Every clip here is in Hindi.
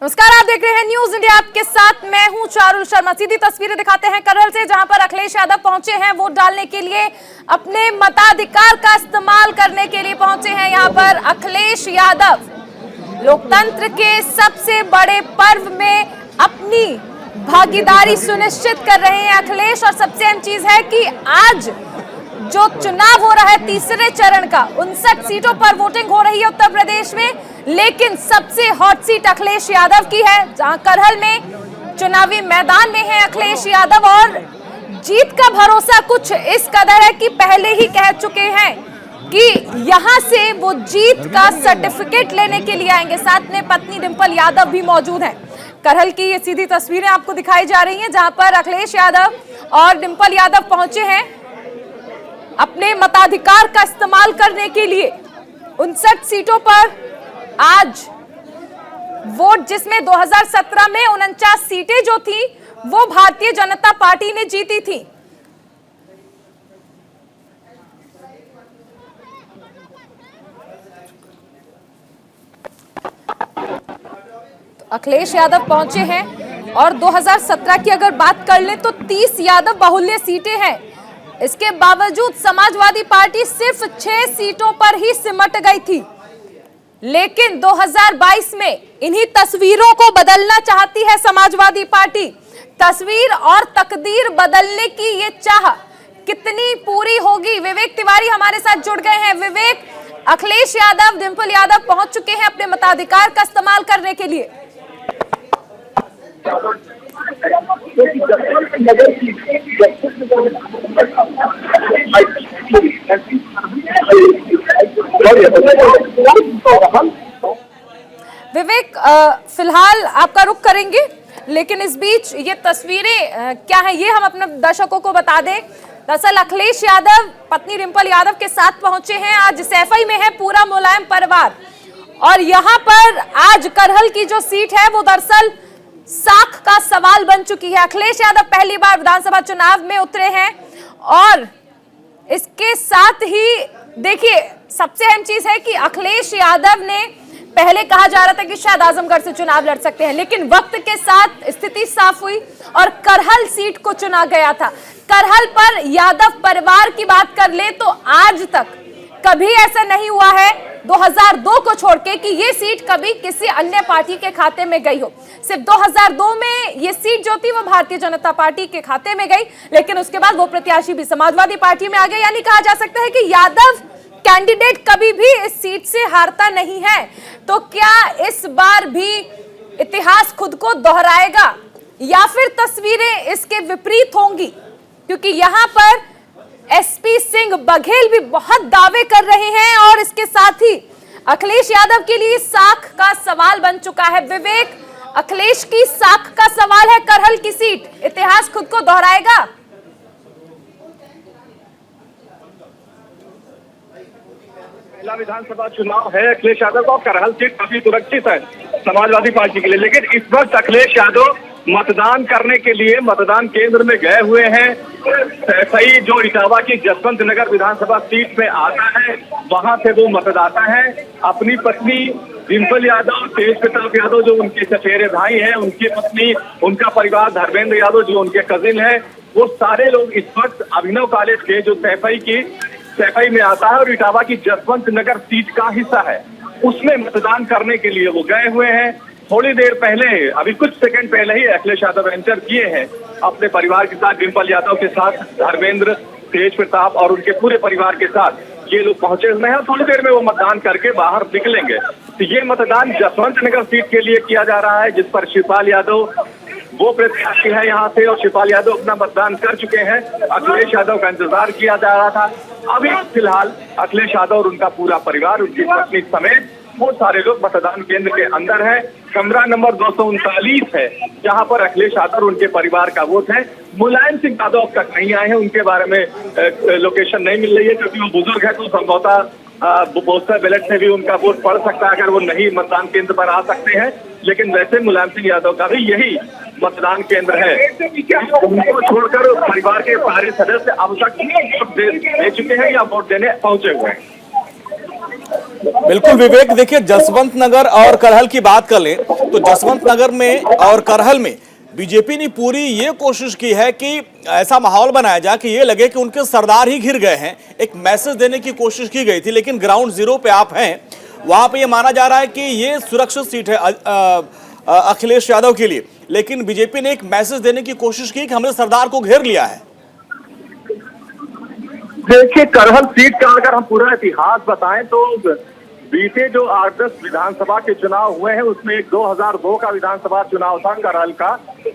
नमस्कार, आप देख रहे हैं न्यूज इंडिया। आपके साथ मैं हूं चारुल शर्मा। सीधी तस्वीरें दिखाते हैं करहल से, जहां पर अखिलेश यादव पहुंचे हैं वोट डालने के लिए, अपने मताधिकार का इस्तेमाल करने के लिए पहुंचे हैं। यहां पर अखिलेश यादव लोकतंत्र के सबसे बड़े पर्व में अपनी भागीदारी सुनिश्चित कर रहे हैं अखिलेश। और सबसे अहम चीज है कि आज जो चुनाव हो रहा है तीसरे चरण का, 59 सीटों पर वोटिंग हो रही है उत्तर प्रदेश में, लेकिन सबसे हॉट सीट अखिलेश यादव की है, जहां करहल में चुनावी मैदान में है अखिलेश यादव। और जीत का भरोसा कुछ इस कदर है कि पहले ही कह चुके हैं कि यहां से वो जीत का सर्टिफिकेट लेने के लिए आएंगे। साथ में पत्नी डिंपल यादव भी मौजूद हैं। करहल की ये सीधी तस्वीरें आपको दिखाई जा रही हैं, जहां पर अखिलेश यादव और डिंपल यादव पहुंचे हैं अपने मताधिकार का इस्तेमाल करने के लिए। 59 सीटों पर आज वोट, जिसमें 2017 में 49 सीटें जो थी वो भारतीय जनता पार्टी ने जीती थी। तो अखिलेश यादव पहुंचे हैं और 2017 की अगर बात कर ले तो 30 यादव बाहुल्य सीटें हैं। इसके बावजूद समाजवादी पार्टी सिर्फ 6 सीटों पर ही सिमट गई थी। लेकिन 2022 में इन्हीं तस्वीरों को बदलना चाहती है समाजवादी पार्टी। तस्वीर और तकदीर बदलने की ये चाह कितनी पूरी होगी? विवेक तिवारी हमारे साथ जुड़ गए हैं। विवेक, अखिलेश यादव, डिंपल यादव पहुंच चुके हैं अपने मताधिकार का इस्तेमाल करने के लिए। विवेक, फिलहाल आपका रुख करेंगे, लेकिन इस बीच ये तस्वीरें क्या है ये हम अपने दर्शकों को बता दें। दरअसल अखिलेश यादव पत्नी डिंपल यादव के साथ पहुंचे हैं। आज सैफई में है पूरा मुलायम परिवार, और यहाँ पर आज करहल की जो सीट है वो दरअसल साख का सवाल बन चुकी है। अखिलेश यादव पहली बार विधानसभा चुनाव में उतरे हैं, और इसके साथ ही देखिए सबसे अहम चीज है कि अखिलेश यादव ने पहले कहा जा रहा था कि शायद आजमगढ़ से चुनाव लड़ सकते हैं, लेकिन वक्त के साथ स्थिति साफ हुई और करहल सीट को चुना गया था। करहल पर यादव परिवार की बात कर ले तो आज तक कभी ऐसा नहीं हुआ है 2002 को छोड़ के कि ये सीट कभी किसी अन्य पार्टी के खाते में गई हो। सिर्फ 2002 में ये सीट जो थी वो भारतीय जनता पार्टी के खाते में गई, लेकिन उसके बाद वो प्रत्याशी भी समाजवादी पार्टी में आ गए। यानी कहा जा सकता है कि यादव कैंडिडेट कभी भी इस सीट से हारता नहीं है। तो क्या इस बार भी इतिहास खुद को दोहराएगा या फिर तस्वीरें इसके विपरीत होंगी? क्योंकि यहाँ पर एसपी सिंह बघेल भी बहुत दावे कर रहे हैं, और इसके साथ ही अखिलेश यादव के लिए साख का सवाल बन चुका है। विवेक, अखिलेश की साख का सवाल है करहल की सीट, इतिहास खुद को दोहराएगा? पहला विधानसभा चुनाव है अखिलेश यादव का, करहल सीट काफी सुरक्षित है समाजवादी पार्टी के लिए। लेकिन इस वक्त अखिलेश यादव मतदान करने के लिए मतदान केंद्र में गए हुए हैं। सही जो इटावा की जसवंत नगर विधानसभा सीट में आता है, वहां से वो मतदाता है। अपनी पत्नी डिंपल यादव, तेज प्रताप यादव जो उनके चचेरे भाई हैं, उनकी पत्नी, उनका परिवार, धर्मेंद्र यादव जो उनके कजिन है, वो सारे लोग इस वक्त अभिनव कॉलेज के जो सैफई में आता है और इटावा की जसवंत नगर सीट का हिस्सा है, उसमें मतदान करने के लिए वो गए हुए हैं। थोड़ी देर पहले, अभी कुछ सेकंड पहले ही अखिलेश यादव एंटर किए हैं अपने परिवार के साथ, डिंपल यादव के साथ, धर्मेंद्र, तेज प्रताप और उनके पूरे परिवार के साथ ये लोग पहुंचे हुए हैं। थोड़ी देर में वो मतदान करके बाहर निकलेंगे। तो ये मतदान जसवंत नगर सीट के लिए किया जा रहा है, जिस पर शिवपाल यादव वो प्रत्याशी है यहाँ से, और शिवपाल यादव अपना मतदान कर चुके हैं। अखिलेश यादव का इंतजार किया जा रहा था। अभी फिलहाल अखिलेश यादव और उनका पूरा परिवार, उनकी पत्नी समेत वो सारे लोग मतदान केंद्र के अंदर है। कमरा नंबर 239 है, जहां पर अखिलेश यादव और उनके परिवार का वोट है। मुलायम सिंह यादव अब तक नहीं आए हैं, उनके बारे में लोकेशन नहीं मिल रही है, क्योंकि वो बुजुर्ग है, तो संभवतः पोस्टल बैलेट से भी उनका वोट पड़ सकता है अगर वो नहीं मतदान केंद्र पर आ सकते हैं। लेकिन वैसे मुलायम सिंह यादव का भी यही मतदान केंद्र है। उनको छोड़कर परिवार के सारे सदस्य अब तक वोट दे चुके हैं या वोट देने पहुंचे हुए हैं। बिल्कुल विवेक, देखिए जसवंत नगर और करहल की बात कर लें तो जसवंत नगर में और करहल में बीजेपी ने पूरी ये कोशिश की है कि ऐसा माहौल बनाया जाए कि ये लगे कि उनके सरदार ही घिर गए हैं। एक मैसेज देने की कोशिश की गई थी, लेकिन ग्राउंड जीरो पे आप हैं, वहां पे ये माना जा रहा है कि ये सुरक्षित सीट है अखिलेश यादव के लिए, लेकिन बीजेपी ने एक मैसेज देने की कोशिश की कि हमने सरदार को घेर लिया है। देखिए, करहल सीट का अगर हम पूरा इतिहास बताएं तो बीते जो 8-10 विधानसभा के चुनाव हुए हैं उसमें एक 2002 का विधानसभा चुनाव था करहल का,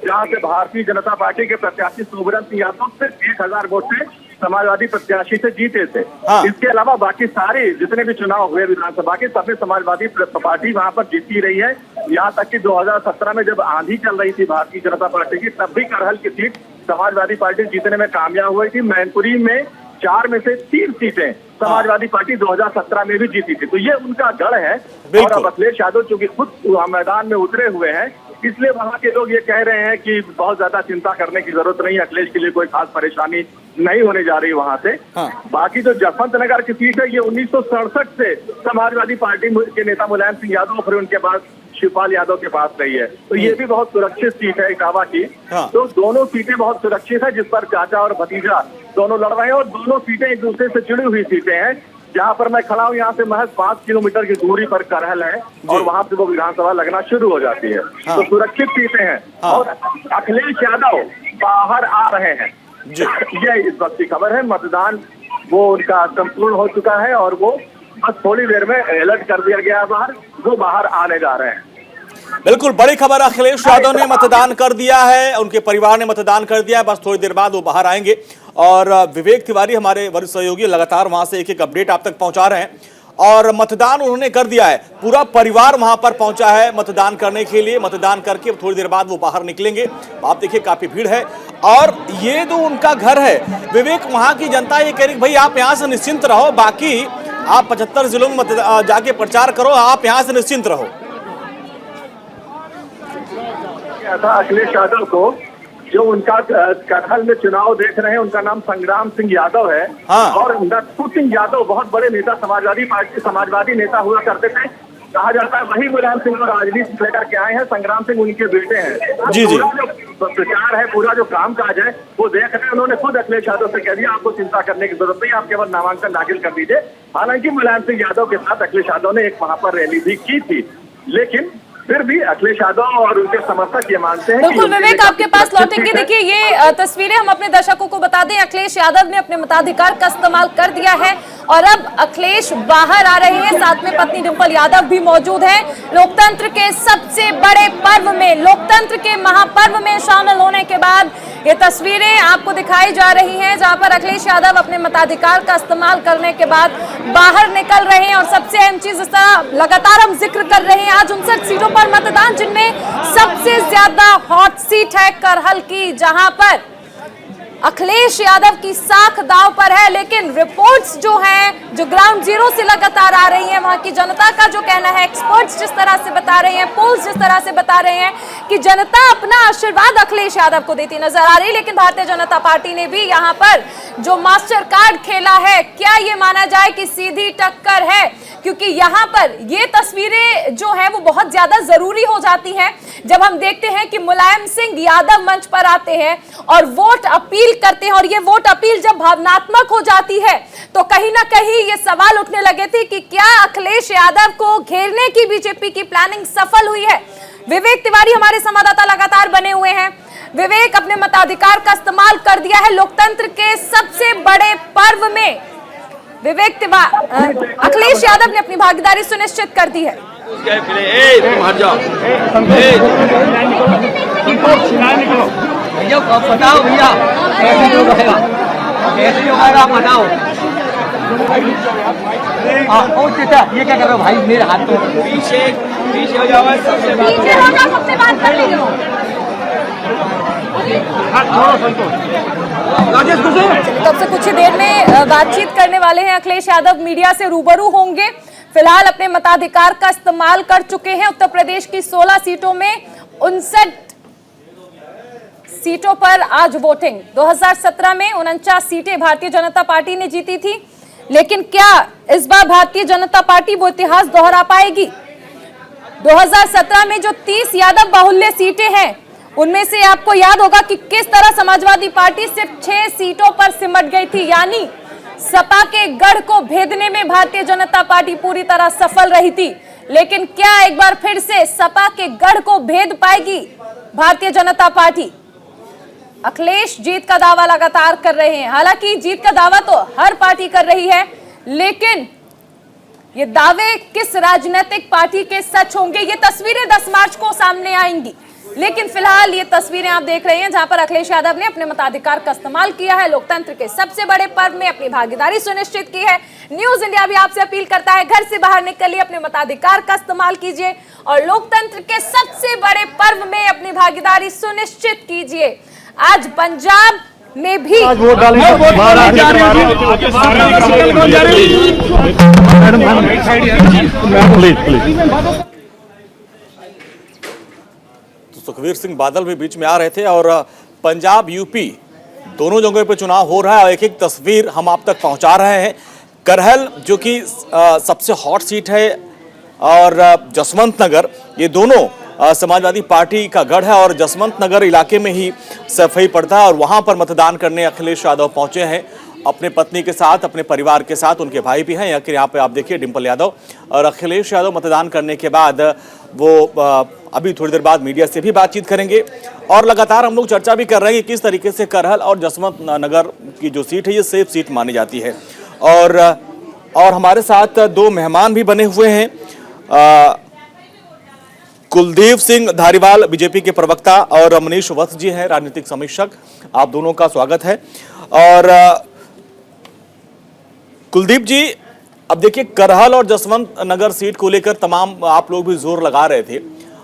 जहां से भारतीय जनता पार्टी के प्रत्याशी सोबरन सिंह यादव सिर्फ 1000 वोट से समाजवादी प्रत्याशी से जीते थे। हाँ। इसके अलावा बाकी सारे जितने भी चुनाव हुए विधानसभा के सब में समाजवादी पार्टी वहां पर जीती रही है। यहाँ तक कि 2017 में जब आंधी चल रही थी भारतीय जनता पार्टी की, तब भी करहल की सीट समाजवादी पार्टी जीतने में कामयाब हुई थी। मैनपुरी में 4 में से 3 सीटें समाजवादी पार्टी 2017 में भी जीती थी। तो ये उनका गढ़ है। और अब अखिलेश यादव चूंकि खुद मैदान में उतरे हुए हैं, इसलिए वहां के लोग ये कह रहे हैं कि बहुत ज्यादा चिंता करने की जरूरत नहीं, अखिलेश के लिए कोई खास परेशानी नहीं होने जा रही वहां से। हाँ। बाकी जो जसवंत नगर की सीट है, ये 1967 से समाजवादी पार्टी के नेता मुलायम सिंह यादव फिर उनके बाद शिवपाल यादव के पास रही है। तो ये भी बहुत सुरक्षित सीट है इटावा की। हाँ। तो दोनों सीटें बहुत सुरक्षित है, जिस पर चाचा और भतीजा दोनों लड़ रहे हैं, और दोनों सीटें एक दूसरे से जुड़ी हुई सीटें हैं। जहां पर मैं खड़ा हूं, यहाँ से महज 5 किलोमीटर की दूरी पर करहल है और वहां से वो विधानसभा लगना शुरू हो जाती है। हाँ। तो सुरक्षित सीटें हैं। हाँ। और अखिलेश यादव बाहर आ रहे हैं, ये इस वक्त की खबर है। मतदान वो उनका संपूर्ण हो चुका है और वो बस थोड़ी देर में अलर्ट कर दिया गया है बाहर, वो बाहर आने जा रहे हैं। बिल्कुल बड़ी खबर, अखिलेश यादव ने मतदान कर दिया है, उनके परिवार ने मतदान कर दिया है, बस थोड़ी देर बाद वो बाहर आएंगे। और विवेक तिवारी हमारे वरिष्ठ सहयोगी लगातार वहां से एक एक अपडेट आप तक पहुंचा रहे हैं। और मतदान उन्होंने कर दिया है, पूरा परिवार वहां पर पहुंचा है मतदान करने के लिए। मतदान करके थोड़ी देर बाद वो बाहर निकलेंगे। आप देखिए काफी भीड़ है और ये जो उनका घर है विवेक, वहां की जनता ये कह रही भाई आप यहाँ से निश्चिंत रहो, बाकी आप 75 जिलों में जाके प्रचार करो, आप यहाँ से निश्चिंत रहो। था अखिलेश यादव को, जो उनका करहल में चुनाव देख रहे हैं, उनका नाम संग्राम सिंह यादव है। हाँ। और नटू सिंह यादव बहुत बड़े नेता, समाजवादी नेता हुआ करते थे। कहा जाता है वही मुलायम सिंह को राजनीति लेकर के आए हैं। संग्राम सिंह उनके बेटे हैं। जी जी। पूरा जो प्रचार है, पूरा जो कामकाज है, वो देख रहे हैं। उन्होंने खुद अखिलेश यादव से कह दिया आपको चिंता करने की जरूरत नहीं, आप केवल नामांकन दाखिल कर दीजिए। हालांकि मुलायम सिंह यादव के साथ अखिलेश यादव ने एक वहां पर रैली भी की थी, लेकिन फिर भी अखिलेश यादव और उनके समर्थक ये मानते हैं। बिल्कुल विवेक, आपके पास लौटेंगे। देखिए ये तस्वीरें हम अपने दर्शकों को बता दें, अखिलेश यादव ने अपने मताधिकार का इस्तेमाल कर दिया है और अब अखिलेश बाहर आ रहे हैं, साथ में पत्नी डिंपल यादव भी मौजूद है। लोकतंत्र के सबसे बड़े पर्व में, लोकतंत्र के महापर्व में शामिल होने के बाद ये तस्वीरें आपको दिखाई जा रही हैं, जहां पर अखिलेश यादव अपने मताधिकार का इस्तेमाल करने के बाद बाहर निकल रहे हैं। और सबसे अहम चीज, इस तरह लगातार हम जिक्र कर रहे हैं, आज 59 सीटों पर मतदान, जिनमें सबसे ज्यादा हॉट सीट है करहल की, जहां पर अखिलेश यादव की साख दांव पर है। लेकिन रिपोर्ट्स जो हैं, जो ग्राउंड जीरो से लगातार आ रही हैं, वहां की जनता का जो कहना है, एक्सपर्ट्स जिस तरह से बता रहे हैं, पोल्स जिस तरह से बता रहे हैं कि जनता अपना आशीर्वाद अखिलेश यादव को देती नजर आ रही है। लेकिन भारतीय जनता पार्टी ने भी यहां पर जो मास्टर कार्ड खेला है, क्या ये माना जाए कि सीधी टक्कर है? क्योंकि यहाँ पर ये तस्वीरें जो है वो बहुत ज्यादा जरूरी हो जाती हैं जब हम देखते हैं कि मुलायम सिंह यादव मंच पर आते हैं और वोट अपील करते हैं। और ये वोट अपील जब भावनात्मक हो जाती है तो कहीं ना कहीं ये सवाल उठने लगे थे कि क्या अखिलेश यादव को घेरने की बीजेपी की प्लानिंग सफल हुई है? विवेक तिवारी हमारे संवाददाता लगातार बने हुए हैं। विवेक, अपने मताधिकार का इस्तेमाल कर दिया है लोकतंत्र के सबसे बड़े पर्व में। विवेक तिवारी, अखिलेश यादव ने अपनी भागीदारी सुनिश्चित कर दी है। बताओ भैया कैसे होगा, कैसे होगा आप बताओ। ये क्या कर रहे हो भाई, मेरे हाथ में पीछे हो जाओ, सबसे बात कर लीजिए। तब से कुछ ही देर में बातचीत करने वाले हैं अखिलेश यादव, मीडिया से रूबरू होंगे। फिलहाल अपने मताधिकार का इस्तेमाल कर चुके हैं। उत्तर प्रदेश की 16 सीटों में 59 सीटों पर आज वोटिंग। 2017 में 49 सीटें भारतीय जनता पार्टी ने जीती थी, लेकिन क्या इस बार भारतीय जनता पार्टी वो इतिहास दोहरा पाएगी? 2017 में जो 30 यादव बाहुल्य सीटें हैं, उनमें से आपको याद होगा कि किस तरह समाजवादी पार्टी सिर्फ 6 सीटों पर सिमट गई थी। यानी सपा के गढ़ को भेदने में भारतीय जनता पार्टी पूरी तरह सफल रही थी। लेकिन क्या एक बार फिर से सपा के गढ़ को भेद पाएगी भारतीय जनता पार्टी? अखिलेश जीत का दावा लगातार कर रहे हैं। हालांकि जीत का दावा तो हर पार्टी कर रही है, लेकिन ये दावे किस राजनीतिक पार्टी के सच होंगे, ये तस्वीरें 10 मार्च को सामने आएंगी। लेकिन फिलहाल ये तस्वीरें आप देख रहे हैं जहां पर अखिलेश यादव ने अपने मताधिकार का इस्तेमाल किया है, लोकतंत्र के सबसे बड़े पर्व में अपनी भागीदारी सुनिश्चित की है। न्यूज इंडिया भी आपसे अपील करता है, घर से बाहर निकलिए, अपने मताधिकार का इस्तेमाल कीजिए और लोकतंत्र के सबसे बड़े पर्व में अपनी भागीदारी सुनिश्चित कीजिए। आज पंजाब में भी वोट डालेंगे। सुखबीर सिंह बादल भी बीच में आ रहे थे और पंजाब यूपी दोनों जगहों पे चुनाव हो रहा है और एक एक तस्वीर हम आप तक पहुंचा रहे हैं। करहल जो कि सबसे हॉट सीट है और जसवंत नगर, ये दोनों समाजवादी पार्टी का गढ़ है और जसवंत नगर इलाके में ही सफाई पड़ता है और वहां पर मतदान करने अखिलेश यादव पहुंचे हैं अपने पत्नी के साथ, अपने परिवार के साथ। उनके भाई भी हैं, यहाँ पे आप देखिए डिंपल यादव और अखिलेश यादव मतदान करने के बाद वो अभी थोड़ी देर बाद मीडिया से भी बातचीत करेंगे और लगातार हम लोग चर्चा भी कर रहे हैं कि किस तरीके से करहल और जसवंत नगर की जो सीट है ये सेफ सीट मानी जाती है। और हमारे साथ 2 मेहमान भी बने हुए हैं, कुलदीप सिंह धारीवाल बीजेपी के प्रवक्ता और मनीष वत्स जी हैं राजनीतिक समीक्षक। आप दोनों का स्वागत है। और कुलदीप जी, अब देखिए करहल और जसवंत नगर सीट को लेकर तमाम आप लोग भी जोर लगा रहे थे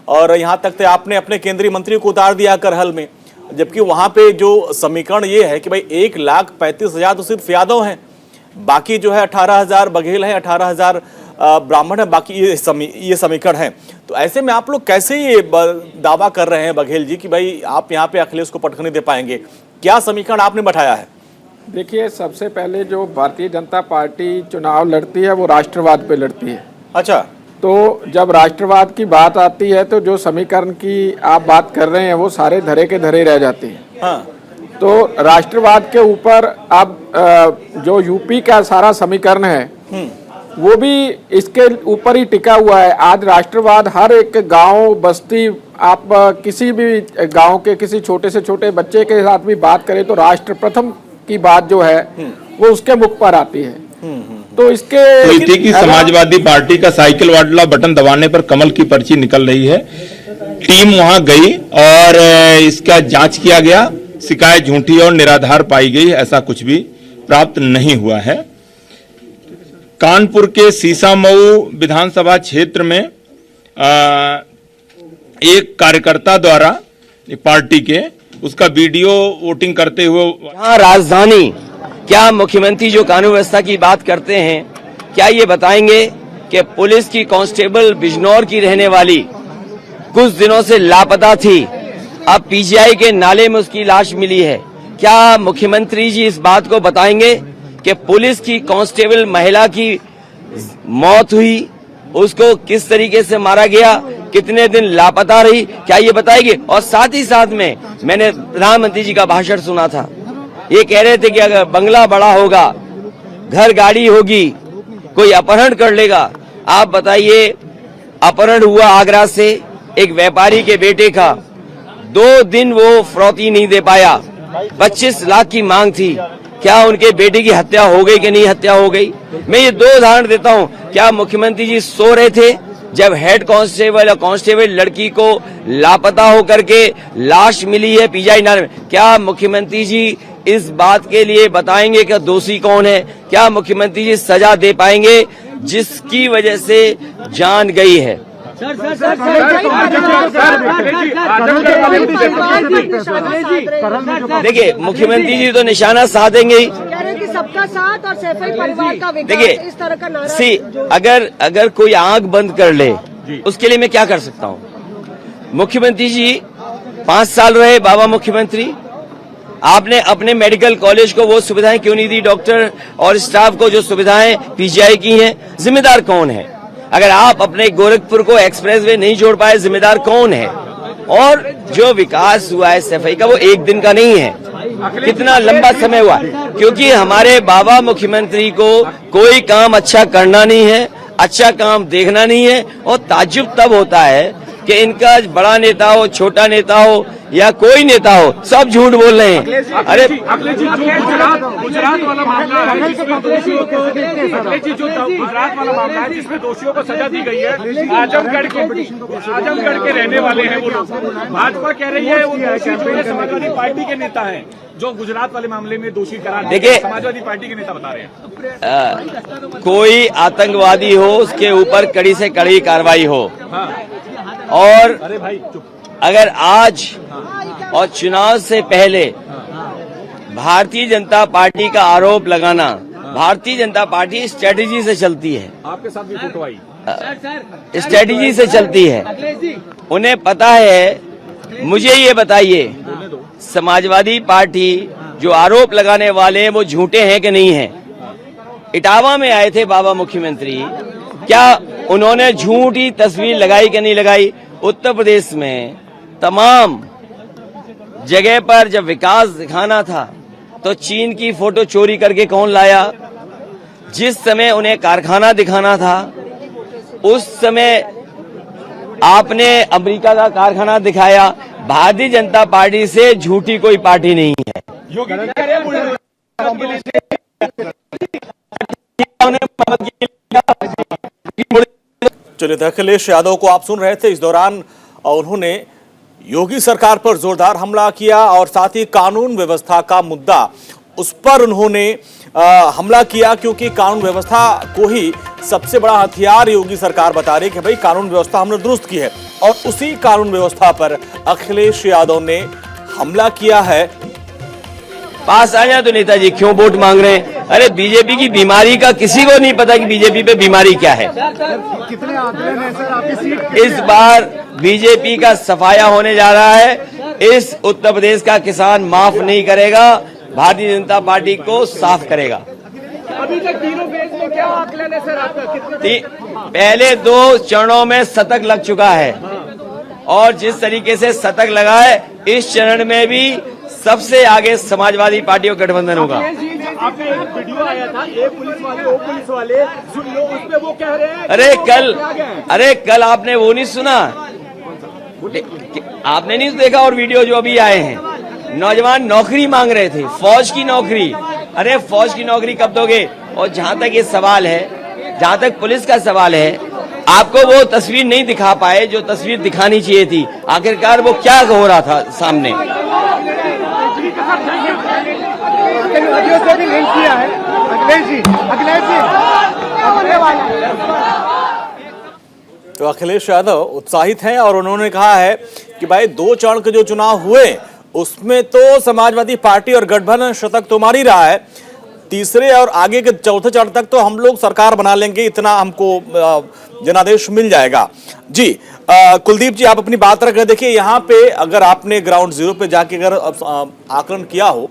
और यहां तक थे आपने अपने केंद्रीय मंत्री को उतार दिया करहल में, जबकि वहां पे जो समीकरण ये है कि भाई 1,35,000 तो सिर्फ यादव हैं, बाकी जो है 18,000 बघेल हैं, 18,000 ब्राह्मण है, बाकी ये समीकरण है। तो ऐसे में आप लोग कैसे ये दावा कर रहे हैं बघेल जी कि भाई आप यहाँ पे अखिलेश को पटखनी दे पाएंगे? क्या समीकरण आपने बैठाया है? देखिए, सबसे पहले जो भारतीय जनता पार्टी चुनाव लड़ती है वो राष्ट्रवाद पे लड़ती है। अच्छा, तो जब राष्ट्रवाद की बात आती है तो जो समीकरण की आप बात कर रहे हैं वो सारे धरे के धरे रह जाते हैं। हाँ। तो राष्ट्रवाद के ऊपर अब जो यूपी का सारा समीकरण है वो भी इसके ऊपर ही टिका हुआ है। आज राष्ट्रवाद हर एक गांव बस्ती, आप किसी भी गांव के किसी छोटे से छोटे बच्चे के साथ भी बात करें तो राष्ट्र प्रथम की बात जो है वो उसके मुख पर आती है। तो इसके की समाजवादी पार्टी का साइकिल वाला बटन दबाने पर कमल की पर्ची निकल रही है। टीम वहां गई और इसका जांच किया गया, शिकायत झूठी और निराधार पाई गई, ऐसा कुछ भी प्राप्त नहीं हुआ है। कानपुर के सीसामऊ विधानसभा क्षेत्र में एक कार्यकर्ता द्वारा पार्टी के उसका वीडियो वोटिंग करते हुए, यहाँ राजधानी, क्या मुख्यमंत्री जो कानून व्यवस्था की बात करते हैं, क्या ये बताएंगे कि पुलिस की कांस्टेबल बिजनौर की रहने वाली कुछ दिनों से लापता थी, अब पीजीआई के नाले में उसकी लाश मिली है? क्या मुख्यमंत्री जी इस बात को बताएंगे कि पुलिस की कांस्टेबल महिला की मौत हुई, उसको किस तरीके से मारा गया, कितने दिन लापता रही, क्या ये बताएंगे? और साथ ही साथ में मैंने प्रधानमंत्री जी का भाषण सुना था, ये कह रहे थे कि अगर बंगला बड़ा होगा, घर गाड़ी होगी, कोई अपहरण कर लेगा। आप बताइए, अपहरण हुआ आगरा से एक व्यापारी के बेटे का, 2 दिन वो फिरौती नहीं दे पाया, 25 लाख की मांग थी। क्या उनके बेटे की हत्या हो गई कि नहीं हत्या हो गई? मैं ये 2 उदाहरण देता हूँ। क्या मुख्यमंत्री जी सो रहे थे जब हेड कांस्टेबल या कांस्टेबल लड़की को लापता होकर के लाश मिली है पीजीआई नाले में? क्या मुख्यमंत्री जी इस बात के लिए बताएंगे कि दोषी कौन है? क्या मुख्यमंत्री जी सजा दे पाएंगे जिसकी वजह से जान गई है? देखिए, मुख्यमंत्री जी तो निशाना साधेंगे ही। सबका साथ और सैफई परिवार का विकास, इस तरह का नारा। सी, अगर कोई आंख बंद कर ले उसके लिए मैं क्या कर सकता हूँ? मुख्यमंत्री जी 5 साल रहे बाबा मुख्यमंत्री, आपने अपने मेडिकल कॉलेज को वो सुविधाएं क्यों नहीं दी, डॉक्टर और स्टाफ को जो सुविधाएं पीजीआई की हैं? जिम्मेदार कौन है? अगर आप अपने गोरखपुर को एक्सप्रेसवे नहीं जोड़ पाए, जिम्मेदार कौन है? और जो विकास हुआ है सफाई का, वो एक दिन का नहीं है, कितना लंबा समय हुआ, क्योंकि हमारे बाबा मुख्यमंत्री को कोई काम अच्छा करना नहीं है, अच्छा काम देखना नहीं है। और ताज्जुब तब होता है कि इनका बड़ा नेता हो, छोटा नेता हो या कोई नेता हो, सब झूठ बोल रहे हैं। अरे अखिलेश जी, जो गुजरात वाला मामला है जिसमें दोषियों को, अखिलेश जी, जो गुजरात वाला मामला है जिसमें दोषियों को सजा दी गई है, आजमगढ़ के रहने वाले हैं वो लोग। भाजपा कह रही है वो दोषी जो है समाजवादी पार्टी के नेता हैं, जो गुजरात वाले मामले में दोषी करार देखिए, समाजवादी पार्टी के नेता बता रहे हैं। कोई आतंकवादी हो, उसके ऊपर कड़ी से कड़ी कार्रवाई हो। और अरे भाई चुप। अगर आज और चुनाव से पहले भारतीय जनता पार्टी का आरोप लगाना, भारतीय जनता पार्टी स्ट्रेटेजी से चलती है, आपके साथ भी फोटो आई, स्ट्रेटेजी से चलती है, उन्हें पता है। मुझे ये बताइए, समाजवादी पार्टी जो आरोप लगाने वाले हैं वो झूठे हैं कि नहीं हैं? इटावा में आए थे बाबा मुख्यमंत्री, क्या उन्होंने झूठी तस्वीर लगाई कि नहीं लगाई? उत्तर प्रदेश में तमाम जगह पर जब विकास दिखाना था तो चीन की फोटो चोरी करके कौन लाया? जिस समय उन्हें कारखाना दिखाना था उस समय आपने अमेरिका का कारखाना दिखाया। भारतीय जनता पार्टी से झूठी कोई पार्टी नहीं है। चलिए, अखिलेश यादव को आप सुन रहे थे। इस दौरान उन्होंने योगी सरकार पर जोरदार हमला किया और साथ ही कानून व्यवस्था का मुद्दा, उस पर उन्होंने हमला किया, क्योंकि कानून व्यवस्था को ही सबसे बड़ा हथियार योगी सरकार बता रही है कि भाई कानून व्यवस्था हमने दुरुस्त की है। और उसी कानून व्यवस्था पर अखिलेश यादव ने हमला किया है। पास आ जाए तो नेताजी क्यों वोट मांग रहे हैं? अरे बीजेपी की बीमारी का किसी को नहीं पता कि बीजेपी पे बीमारी क्या है। कितने आंकड़े हैं सर आपकी सीट? इस बार बीजेपी का सफाया होने जा रहा है। इस उत्तर प्रदेश का किसान माफ नहीं करेगा, भारतीय जनता पार्टी को साफ करेगा। अभी तक तीनों फेज में क्या आकलन है सर आपका? पहले 2 चरणों में शतक लग चुका है और जिस तरीके से शतक लगा है, इस चरण में भी सबसे आगे समाजवादी पार्टी का गठबंधन होगा। आपका एक वीडियो आया था, एक पुलिस वाले, वो पुलिस वाले सुन लो, उसमें वो कह रहे हैं, अरे कल आपने वो नहीं सुना, आपने नहीं देखा? और वीडियो जो अभी आए हैं, नौजवान नौकरी मांग रहे थे, फौज की नौकरी। अरे फौज की नौकरी कब दोगे? और जहां तक ये सवाल है, जहां तक पुलिस का सवाल है, आपको वो तस्वीर नहीं दिखा पाए जो तस्वीर दिखानी चाहिए थी। आखिरकार वो क्या हो रहा था सामने? तो अखिलेश यादव उत्साहित हैं और उन्होंने कहा है कि भाई 2 चरण के जो चुनाव हुए उसमें तो समाजवादी पार्टी और गठबंधन शतक तो मार ही रहा है, तीसरे और आगे के चौथे चरण तक तो हम लोग सरकार बना लेंगे, इतना हमको जनादेश मिल जाएगा। जी कुलदीप जी, आप अपनी बात रख रहे। देखिए, यहाँ पे अगर आपने ग्राउंड जीरो पे जाके अगर आकलन किया हो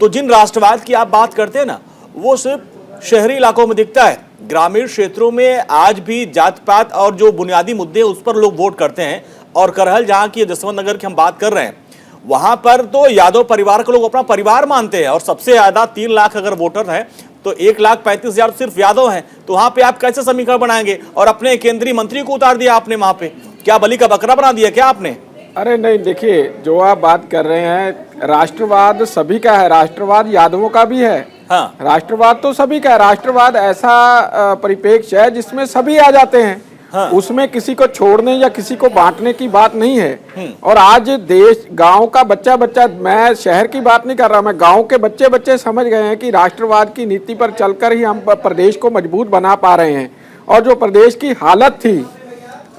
तो जिन राष्ट्रवाद की आप बात करते हैं ना, वो सिर्फ शहरी इलाकों में दिखता है। ग्रामीण क्षेत्रों में आज भी जात पात और जो बुनियादी मुद्दे उस पर लोग वोट करते हैं। और करहल, जहाँ की जसवंत नगर की हम बात कर रहे हैं, वहां पर तो यादव परिवार को लोग अपना परिवार मानते हैं और सबसे ज्यादा 3 लाख अगर वोटर हैं तो 1,35,000 सिर्फ यादव हैं। तो वहां पे आप कैसे समीकरण बनाएंगे? और अपने केंद्रीय मंत्री को उतार दिया आपने वहां पे, क्या बलि का बकरा बना दिया क्या आपने? अरे नहीं, देखिए जो आप बात कर रहे हैं, राष्ट्रवाद सभी का है, राष्ट्रवाद यादवों का भी है। हाँ। राष्ट्रवाद तो सभी का है। राष्ट्रवाद ऐसा परिप्रेक्ष्य है जिसमें सभी आ जाते हैं। हाँ। उसमें किसी को छोड़ने या किसी को बांटने की बात नहीं है। और आज देश, गांव का बच्चा, मैं शहर की बात नहीं कर रहा, मैं गांव के बच्चे समझ गए हैं कि राष्ट्रवाद की नीति पर चलकर ही हम प्रदेश को मजबूत बना पा रहे हैं। और जो प्रदेश की हालत थी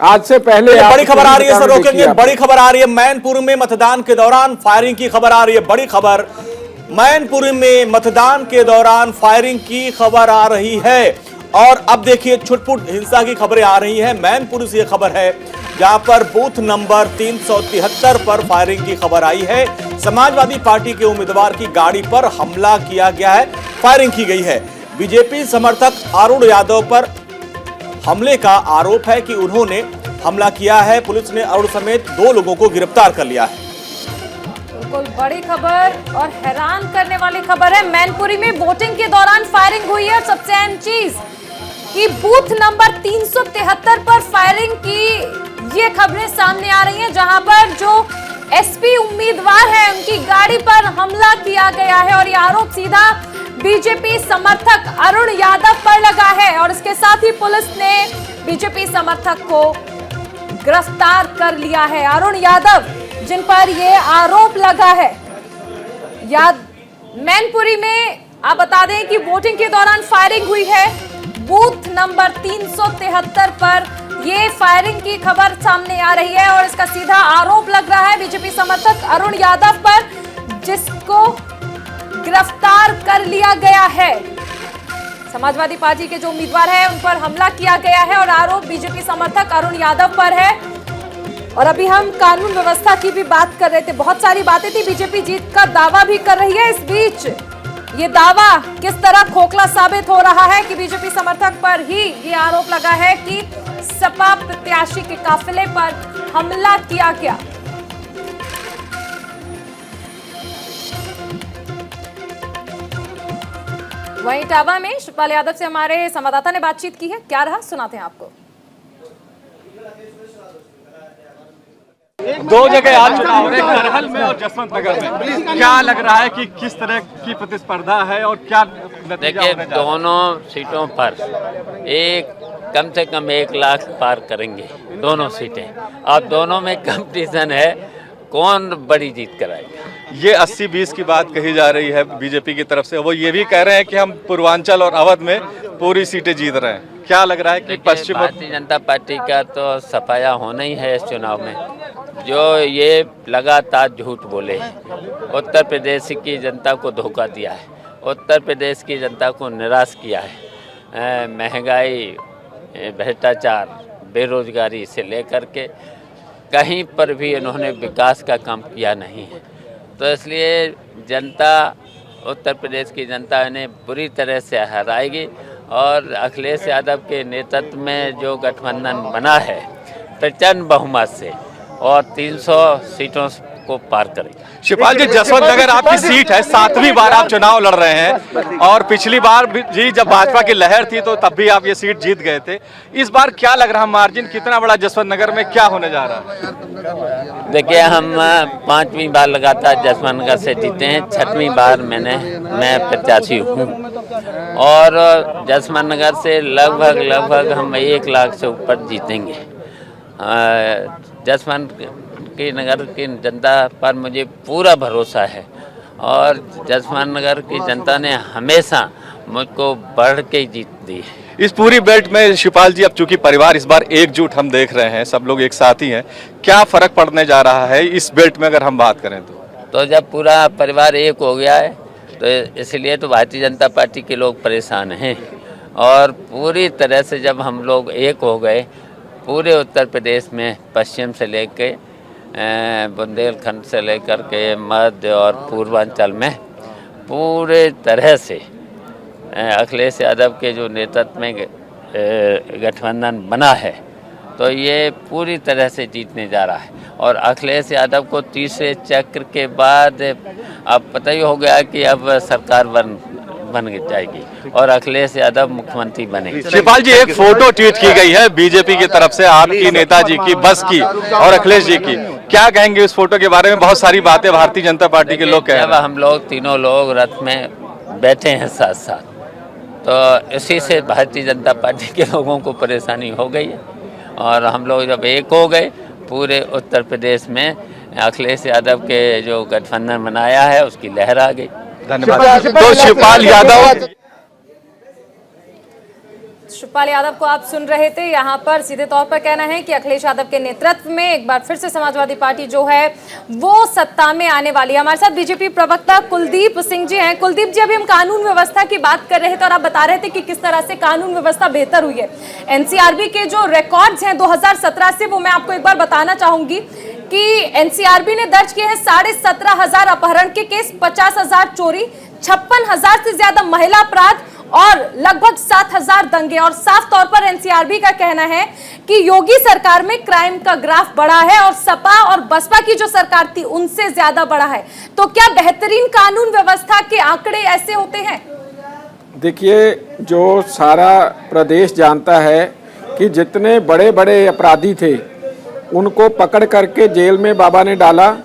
आज से पहले, बड़ी खबर आ रही है सर, रोकेंगे, बड़ी खबर आ रही है। मैनपुरी में मतदान के दौरान फायरिंग की खबर आ रही है, बड़ी खबर। मैनपुरी में मतदान के दौरान फायरिंग की खबर आ रही है। और अब देखिए, छुटपुट हिंसा की खबरें आ रही हैं। मैनपुरी से यह खबर है जहां पर बूथ नंबर 373 पर फायरिंग की खबर आई है। समाजवादी पार्टी के उम्मीदवार की गाड़ी पर हमला किया गया है, फायरिंग की गई है। बीजेपी समर्थक अरुण यादव पर हमले का आरोप है कि उन्होंने हमला किया है। पुलिस ने अरुण समेत 2 लोगों को गिरफ्तार कर लिया है। बिल्कुल बड़ी खबर और हैरान करने वाली खबर है। मैनपुरी में वोटिंग के दौरान फायरिंग हुई है और सबसे अहम चीज कि बूथ नंबर 373 पर फायरिंग की ये खबरें सामने आ रही हैं, जहां पर जो एसपी उम्मीदवार है उनकी गाड़ी पर हमला किया गया है और ये आरोप सीधा बीजेपी समर्थक अरुण यादव पर लगा है। और इसके साथ ही पुलिस ने बीजेपी समर्थक को गिरफ्तार कर लिया है। अरुण यादव जिन पर ये आरोप लगा है, मैनपुरी में आप बता दें कि वोटिंग के दौरान फायरिंग हुई है। बूथ नंबर 373 पर ये फायरिंग की खबर सामने आ रही है और इसका सीधा आरोप लग रहा है बीजेपी समर्थक अरुण यादव पर, जिसको गिरफ्तार कर लिया गया है। समाजवादी पार्टी के जो उम्मीदवार है उन पर हमला किया गया है और आरोप बीजेपी समर्थक अरुण यादव पर है। और अभी हम कानून व्यवस्था की भी बात कर रहे थे, बहुत सारी बातें थी। बीजेपी जीत का दावा भी कर रही है। इस बीच ये दावा किस तरह खोखला साबित हो रहा है कि बीजेपी समर्थक पर ही ये आरोप लगा है कि सपा प्रत्याशी के काफिले पर हमला किया गया। वहीं इटावा में शिवपाल यादव से हमारे संवाददाता ने बातचीत की है, क्या रहा सुनाते हैं आपको। 2 जगह आज चुनाव हो रहे हैं, करहल में और जसवंत नगर में। क्या लग रहा है कि किस तरह की प्रतिस्पर्धा है और क्या नतीजा? देखिए, दोनों सीटों पर कम से कम 1 लाख पार करेंगे दोनों सीटें। अब दोनों में कंपटीशन है, कौन बड़ी जीत कराएगा। ये 80-20 की बात कही जा रही है बीजेपी की तरफ से। वो ये भी कह रहे हैं कि हम पूर्वांचल और अवध में पूरी सीटें जीत रहे हैं। क्या लग रहा है कि पश्चिम भारतीय जनता पार्टी का तो सफाया होना ही है इस चुनाव में। जो ये लगातार झूठ बोले हैं, उत्तर प्रदेश की जनता को धोखा दिया है, उत्तर प्रदेश की जनता को निराश किया है। महंगाई, भ्रष्टाचार, बेरोजगारी से लेकर के कहीं पर भी इन्होंने विकास का काम किया नहीं है। तो इसलिए जनता, उत्तर प्रदेश की जनता इन्हें बुरी तरह से हराएगी और अखिलेश यादव के नेतृत्व में जो गठबंधन बना है प्रचंड बहुमत से और 300 सीटों को पार करेगा। शिवपाल जी, जसवंत नगर आपकी सीट है, 7वीं बार आप चुनाव लड़ रहे हैं और पिछली बार भी जब भाजपा की लहर थी तो तब भी आप ये सीट जीत गए थे। इस बार क्या लग रहा है, मार्जिन कितना बड़ा जसवंत नगर में क्या होने जा रहा है? देखिए, हम 5वीं बार लगातार जसवंत नगर से जीते हैं। 6वीं बार मैं प्रत्याशी हूँ और जसवंत नगर से लगभग हम 1 लाख से ऊपर जीतेंगे। जसवंत की नगर की जनता पर मुझे पूरा भरोसा है और जसवंत नगर की जनता ने हमेशा मुझको बढ़ के जीत दी है। इस पूरी बेल्ट में शिवपाल जी, अब चूंकि परिवार इस बार एकजुट हम देख रहे हैं, सब लोग एक साथ ही हैं, क्या फर्क पड़ने जा रहा है इस बेल्ट में अगर हम बात करें तो जब पूरा परिवार एक हो गया है तो इसलिए तो भारतीय जनता पार्टी के लोग परेशान हैं और पूरी तरह से जब हम लोग एक हो गए, पूरे उत्तर प्रदेश में पश्चिम से लेके बुंदेलखंड से लेकर के मध्य और पूर्वांचल में पूरे तरह से अखिलेश यादव के जो नेतृत्व में गठबंधन बना है तो ये पूरी तरह से जीतने जा रहा है। और अखिलेश यादव को तीसरे चक्र के बाद अब पता ही हो गया कि अब सरकार बन जाएगी और अखिलेश यादव मुख्यमंत्री बनेंगे। शिवपाल जी, एक फोटो ट्वीट की गई है बीजेपी की तरफ से आपकी नेताजी की, बस की और अखिलेश जी की, क्या कहेंगे उस फोटो के बारे में? बहुत सारी बातें भारतीय जनता पार्टी के लोग कह रहे हैं। जब हम लोग तीनों लोग रथ में बैठे हैं साथ साथ, तो इसी से भारतीय जनता पार्टी के लोगों को परेशानी हो गई है और हम लोग जब एक हो गए, पूरे उत्तर प्रदेश में अखिलेश यादव के जो गठबंधन बनाया है उसकी लहर आ गई। धन्यवाद। तो शिवपाल यादव को आप सुन रहे थे। यहाँ पर सीधे तौर पर कहना है कि अखिलेश यादव के नेतृत्व में एक बार फिर से समाजवादी पार्टी जो है वो सत्ता में आने वाली है। हमारे साथ बीजेपी प्रवक्ता कुलदीप सिंह जी हैं। कुलदीप जी, अभी हम कानून व्यवस्था की बात कर रहे थे और आप बता रहे थे कि किस तरह से कानून व्यवस्था बेहतर हुई है। एनसीआरबी के जो रिकॉर्ड्स हैं 2017 से, वो मैं आपको एक बार बताना चाहूंगी कि एनसीआरबी ने दर्ज किए हैं 17,500 अपहरण के केस, 50,000 चोरी, 56,000 से ज्यादा महिला अपराध और लगभग 7,000 दंगे। और साफ तौर पर एनसीआरबी का कहना है कि योगी सरकार में क्राइम का ग्राफ बढ़ा है और सपा और बसपा की जो सरकार थी उनसे ज्यादा बढ़ा है। तो क्या बेहतरीन कानून व्यवस्था के आंकड़े ऐसे होते हैं? देखिए, जो सारा प्रदेश जानता है कि जितने बड़े बड़े अपराधी थे उनको पकड़ करके जेल में बाबा ने डाला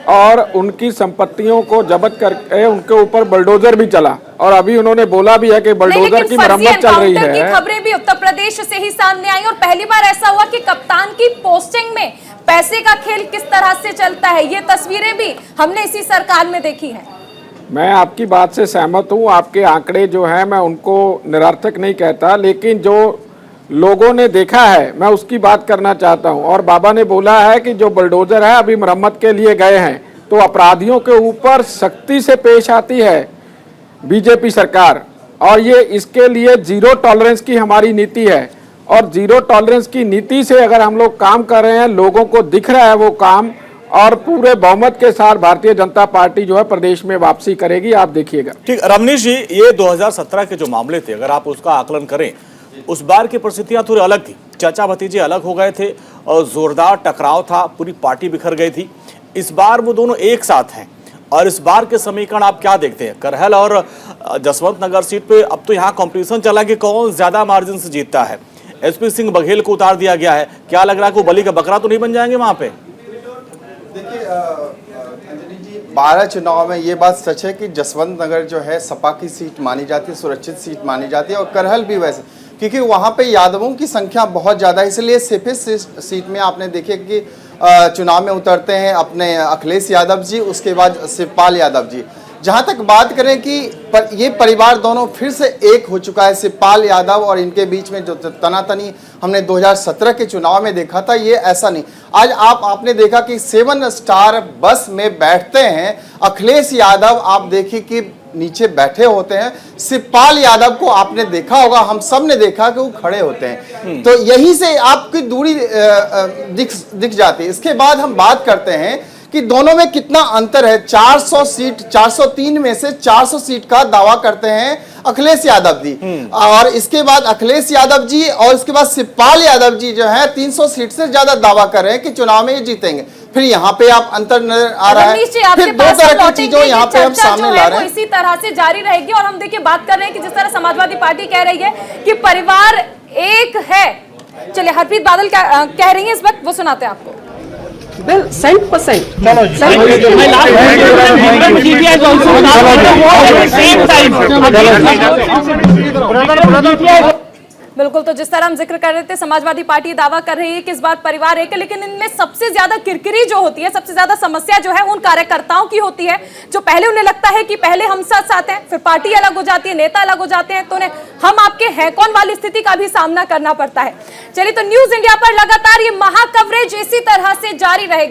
और उनकी संपत्तियों को जब्त करके उनके ऊपर बुलडोजर भी चला। और अभी उन्होंने बोला भी है कि बुलडोजर की मरम्मत चल रही है। खबरें भी उत्तर प्रदेश से ही सामने आई और पहली बार ऐसा हुआ कि कप्तान की पोस्टिंग में पैसे का खेल किस तरह से चलता है, ये तस्वीरें भी हमने इसी सरकार में देखी है। मैं आपकी बात से सहमत हूँ। आपके आंकड़े जो हैं मैं उनको निरर्थक नहीं कहता, लेकिन जो लोगों ने देखा है मैं उसकी बात करना चाहता हूं। और बाबा ने बोला है कि जो बुलडोजर है अभी मरम्मत के लिए गए हैं, तो अपराधियों के ऊपर सख्ती से पेश आती है बीजेपी सरकार। और ये इसके लिए जीरो टॉलरेंस की हमारी नीति है। और जीरो टॉलरेंस की नीति से अगर हम लोग काम कर रहे हैं, लोगों को दिख रहा है वो काम, और पूरे बहुमत के साथ भारतीय जनता पार्टी जो है प्रदेश में वापसी करेगी, आप देखिएगा। ठीक, रमनीश जी, ये 2017 के जो मामले थे, अगर आप उसका आकलन करें, उस बार की परिस्थितियां थोड़ी अलग थी। चाचा भतीजे अलग हो गए थे और जोरदार टकराव था, पूरी पार्टी बिखर गई थी। इस बार वो दोनों एक साथ हैं और इस बार के समीकरण आप क्या देखते हैं? करहल और जसवंत नगर सीट पे अब तो यहाँ कॉम्पिटिशन चला कि कौन ज्यादा मार्जिन से जीतता है। एसपी सिंह बघेल को उतार दिया गया है, क्या लग रहा है कि वो बलि का बकरा तो नहीं बन जाएंगे वहां पे? देखिए अंजलि जी, 12 चुनाव में ये बात सच है कि जसवंत नगर जो है सपा की सीट मानी जाती है, सुरक्षित सीट मानी जाती है। और करहल भी वैसे, क्योंकि वहाँ पे यादवों की संख्या बहुत ज़्यादा है, इसलिए सेफेस्ट सीट में आपने देखे कि चुनाव में उतरते हैं अपने अखिलेश यादव जी, उसके बाद शिवपाल यादव जी। जहाँ तक बात करें कि ये परिवार दोनों फिर से एक हो चुका है, शिवपाल यादव और इनके बीच में जो तनातनी हमने 2017 के चुनाव में देखा था, ये ऐसा नहीं। आज आपने देखा कि 7 स्टार बस में बैठते हैं अखिलेश यादव, आप देखिए कि नीचे बैठे होते हैं। शिवपाल यादव को आपने देखा होगा, हम सब ने देखा कि वो खड़े होते हैं। तो यहीं से आपकी दूरी दिख जाती है। इसके बाद हम बात करते हैं कि दोनों में कितना अंतर है। 400 सीट, 403 में से 400 सीट का दावा करते हैं अखिलेश यादव जी, और इसके बाद अखिलेश यादव जी और इसके बाद शिवपाल यादव जी जो है 300 सीट से ज्यादा दावा कर रहे हैं कि चुनाव में ये जीतेंगे। फिर यहाँ पे आप अंतर नजर आ रहा है। फिर दो तरह की चीजों यहाँ पे हम सामने ला रहे हैं, इसी तरह से जारी रहेगी। और हम देखिए बात कर रहे हैं कि जिस तरह समाजवादी पार्टी कह रही है कि परिवार एक है। चलिए हरप्रीत बादल क्या कह रही है इस वक्त, वो सुनाते हैं आपको। Well, 100%. बिल्कुल, तो जिस तरह हम जिक्र कर रहे थे, समाजवादी पार्टी दावा कर रही है कि इस बार परिवार एक है, लेकिन इनमें सबसे ज्यादा किरकिरी जो होती है, सबसे ज्यादा समस्या जो है उन कार्यकर्ताओं की होती है, जो पहले उन्हें लगता है कि पहले हम साथ हैं, फिर पार्टी अलग हो जाती है, नेता अलग हो जाते हैं, तो उन्हें हम आपके हैं कौन वाली स्थिति का भी सामना करना पड़ता है। चलिए, तो न्यूज इंडिया पर लगातार ये महा कवरेज इसी तरह से जारी रहेगी।